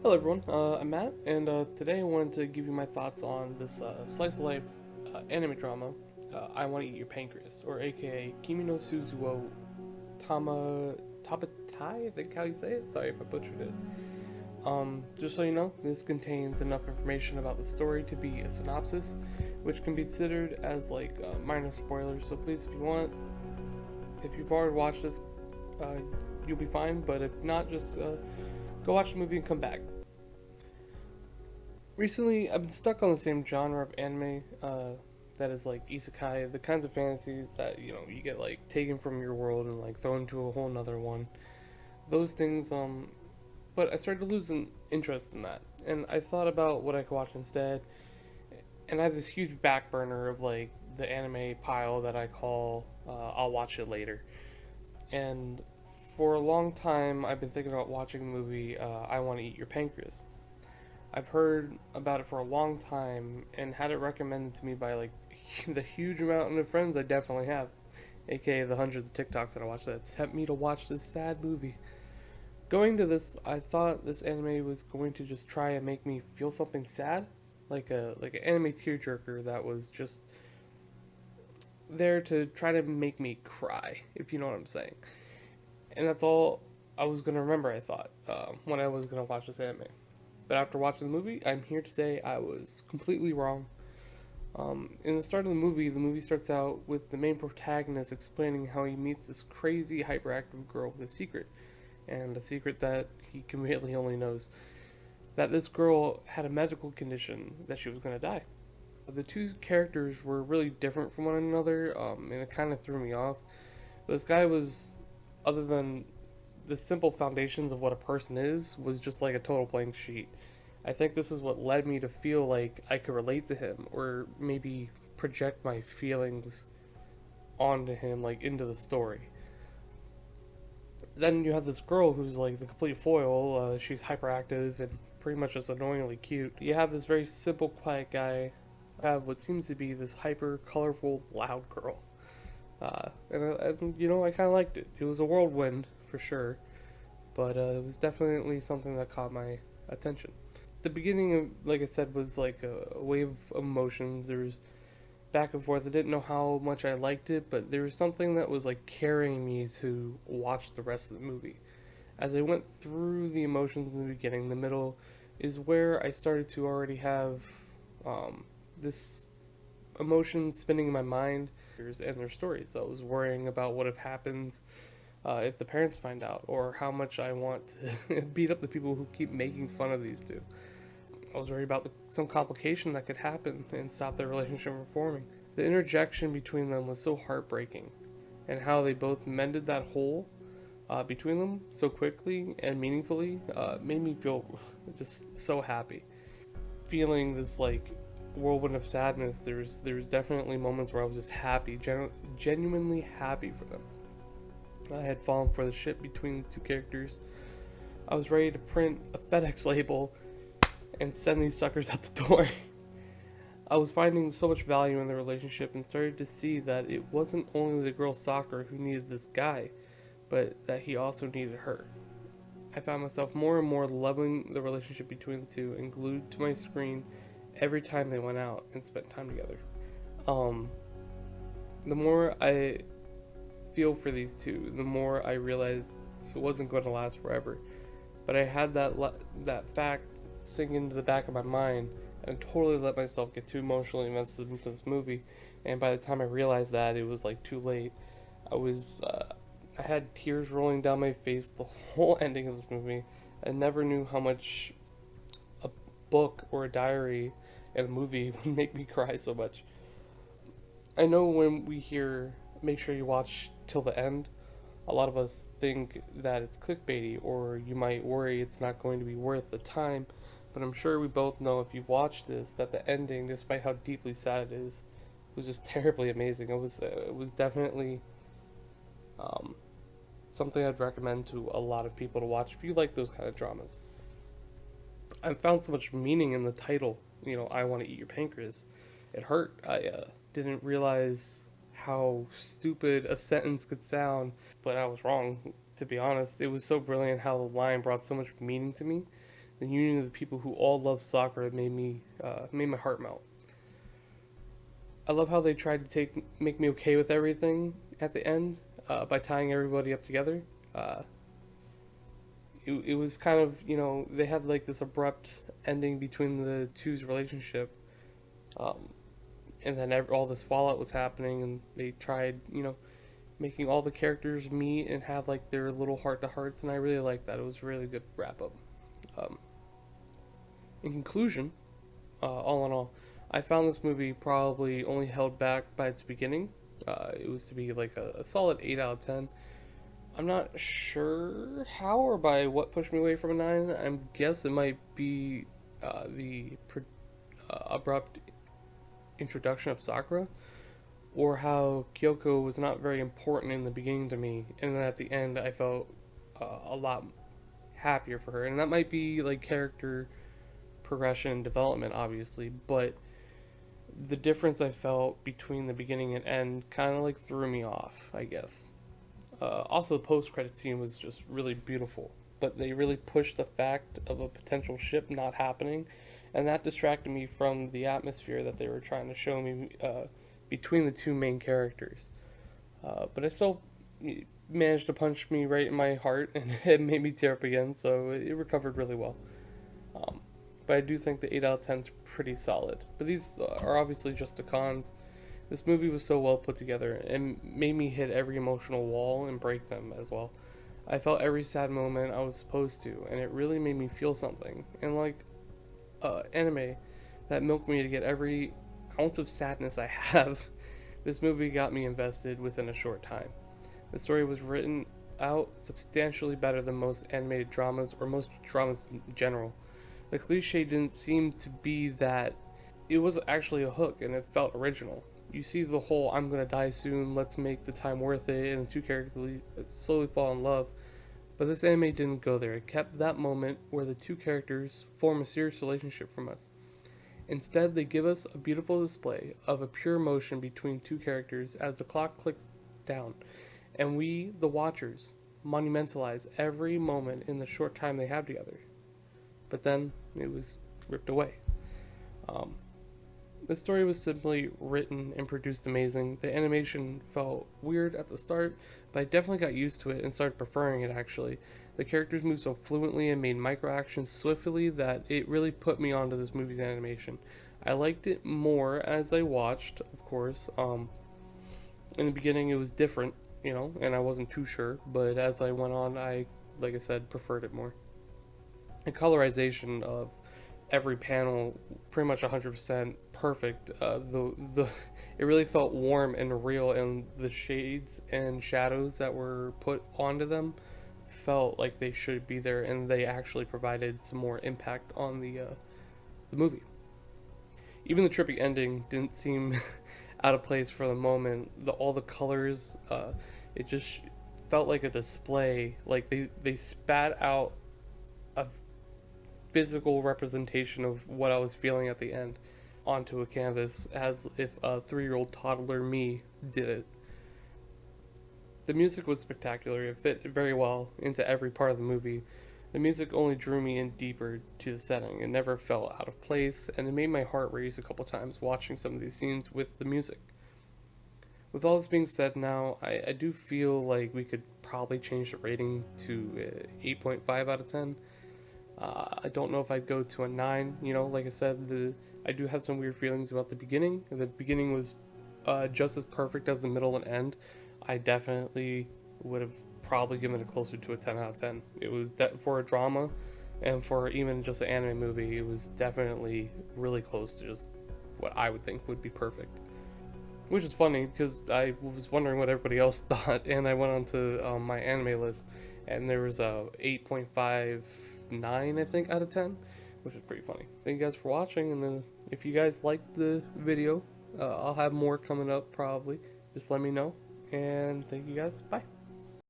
Hello everyone, I'm Matt, and today I wanted to give you my thoughts on this slice of life anime drama, I Want to Eat Your Pancreas, or aka Kimi no Suzuo Tabatai, I think how you say it. Sorry if I butchered it. Just so you know, this contains enough information about the story to be a synopsis, which can be considered as like minor spoilers. So please, if you've already watched this, uh, you'll be fine. But if not, just go watch the movie and come back. Recently, I've been stuck on the same genre of anime that is like isekai, the kinds of fantasies that you get like taken from your world and like thrown into a whole nother one. Those things, but I started to lose an interest in that, and I thought about what I could watch instead. And I have this huge back burner of like the anime pile that I call I'll watch it later. And for a long time, I've been thinking about watching the movie I Want to Eat Your Pancreas. I've heard about it for a long time and had it recommended to me by like the huge amount of friends I definitely have, aka the hundreds of TikToks that I watch that sent me to watch this sad movie. Going to this, I thought this anime was going to just try and make me feel something sad, like an anime tearjerker that was just there to try to make me cry, if you know what I'm saying. And that's all I was gonna remember. I thought when I was gonna watch this anime. But after watching the movie, I'm here to say I was completely wrong. In the start of the movie starts out with the main protagonist explaining how he meets this crazy hyperactive girl with a secret, and a secret that he really only knows. That this girl had a medical condition that she was going to die. The two characters were really different from one another, and it kind of threw me off. This guy was, other than the simple foundations of what a person is, was just like a total blank sheet. I think this is what led me to feel like I could relate to him, or maybe project my feelings onto him, like into the story. Then you have this girl who's like the complete foil. She's hyperactive and pretty much just annoyingly cute. You have this very simple, quiet guy. Have what seems to be this hyper, colorful, loud girl. And I kind of liked it. It was a whirlwind for sure, but it was definitely something that caught my attention. The beginning of, like I said, was like a wave of emotions. There was back and forth. I didn't know how much I liked it, but there was something that was like carrying me to watch the rest of the movie. As I went through the emotions in the beginning, the middle is where I started to already have this emotion spinning in my mind and their stories. So I was worrying about what if happens if the parents find out, or how much I want to beat up the people who keep making fun of these two. I was worried about some complication that could happen and stop their relationship from forming. The interjection between them was so heartbreaking, and how they both mended that hole between them so quickly and meaningfully made me feel just so happy. Feeling this like whirlwind of sadness, there's definitely moments where I was just happy, genuinely happy for them. I had fallen for the shit between these two characters. I was ready to print a FedEx label and send these suckers out the door. I was finding so much value in the relationship and started to see that it wasn't only the girl soccer who needed this guy, but that he also needed her. I found myself more and more loving the relationship between the two and glued to my screen every time they went out and spent time together. Um, the more I feel for these two, the more I realized it wasn't going to last forever. But I had that fact sink into the back of my mind and totally let myself get too emotionally invested into this movie. And by the time I realized that, it was like too late. I had tears rolling down my face the whole ending of this movie. I never knew how much a book or a diary and a movie would make me cry so much. I know when we hear make sure you watch till the end, a lot of us think that it's clickbaity, or you might worry it's not going to be worth the time. But I'm sure we both know if you've watched this that the ending, despite how deeply sad it is, was just terribly amazing. It was definitely um, something I'd recommend to a lot of people to watch if you like those kind of dramas. I found so much meaning in the title. I Want to Eat Your Pancreas. It hurt. I didn't realize how stupid a sentence could sound, but I was wrong. To be honest, it was so brilliant how the line brought so much meaning to me The union of the people who all love Sakura made my heart melt. I love how they tried to make me okay with everything at the end by tying everybody up together. Uh, it was kind of, they had like this abrupt ending between the two's relationship, um, and then all this fallout was happening, and they tried, making all the characters meet and have like their little heart to hearts, and I really liked that. It was a really good wrap up. Um, in conclusion, all in all, I found this movie probably only held back by its beginning. It was to be like a solid 8 out of 10. I'm not sure how or by what pushed me away from a 9. I guess it might be the abrupt introduction of Sakura, or how Kyoko was not very important in the beginning to me, and then at the end I felt a lot happier for her. And that might be like character progression and development, obviously, but the difference I felt between the beginning and end kind of like threw me off, I guess. Also, the post-credit scene was just really beautiful, but they really pushed the fact of a potential ship not happening, and that distracted me from the atmosphere that they were trying to show me between the two main characters. But it still managed to punch me right in my heart, and it made me tear up again, so it recovered really well. Um, but I do think the 8 out of 10 is pretty solid. But these are obviously just the cons. This movie was so well put together and made me hit every emotional wall and break them as well. I felt every sad moment I was supposed to, and it really made me feel something. And like anime that milked me to get every ounce of sadness I have, this movie got me invested within a short time. The story was written out substantially better than most animated dramas or most dramas in general. The cliche didn't seem to be that. It was actually a hook, and it felt original. You see the whole "I'm gonna die soon, let's make the time worth it," and the two characters slowly fall in love. But this anime didn't go there. It kept that moment where the two characters form a serious relationship from us. Instead, they give us a beautiful display of a pure emotion between two characters as the clock clicks down, and we, the watchers, monumentalize every moment in the short time they have together. But then it was ripped away. Um, the story was simply written and produced amazing. The animation felt weird at the start, but I definitely got used to it and started preferring it actually. The characters moved so fluently and made micro actions swiftly that it really put me onto this movie's animation. I liked it more as I watched, of course. In the beginning, it was different, and I wasn't too sure, but as I went on, like I said, preferred it more. The colorization of every panel pretty much 100% perfect. The it really felt warm and real, and the shades and shadows that were put onto them felt like they should be there, and they actually provided some more impact on the movie. Even the trippy ending didn't seem out of place for the moment. All the colors, it just felt like a display. Like they spat out a physical representation of what I was feeling at the end onto a canvas, as if a 3-year-old toddler me did it. The music was spectacular. It fit very well into every part of the movie. The music only drew me in deeper to the setting. It never felt out of place, and it made my heart race a couple times watching some of these scenes with the music. With all this being said now, I do feel like we could probably change the rating to 8.5 out of 10. I don't know if I'd go to a 9. Like I said, I do have some weird feelings about the beginning. The beginning was just as perfect as the middle and end. I definitely would have probably given it closer to a 10 out of 10. It was for a drama, and for even just an anime movie, it was definitely really close to just what I would think would be perfect. Which is funny because I was wondering what everybody else thought, and I went onto my anime list, and there was a 8.59, I think, out of 10, which is pretty funny. Thank you guys for watching, and then if you guys liked the video, I'll have more coming up probably. Just let me know, and thank you guys. Bye.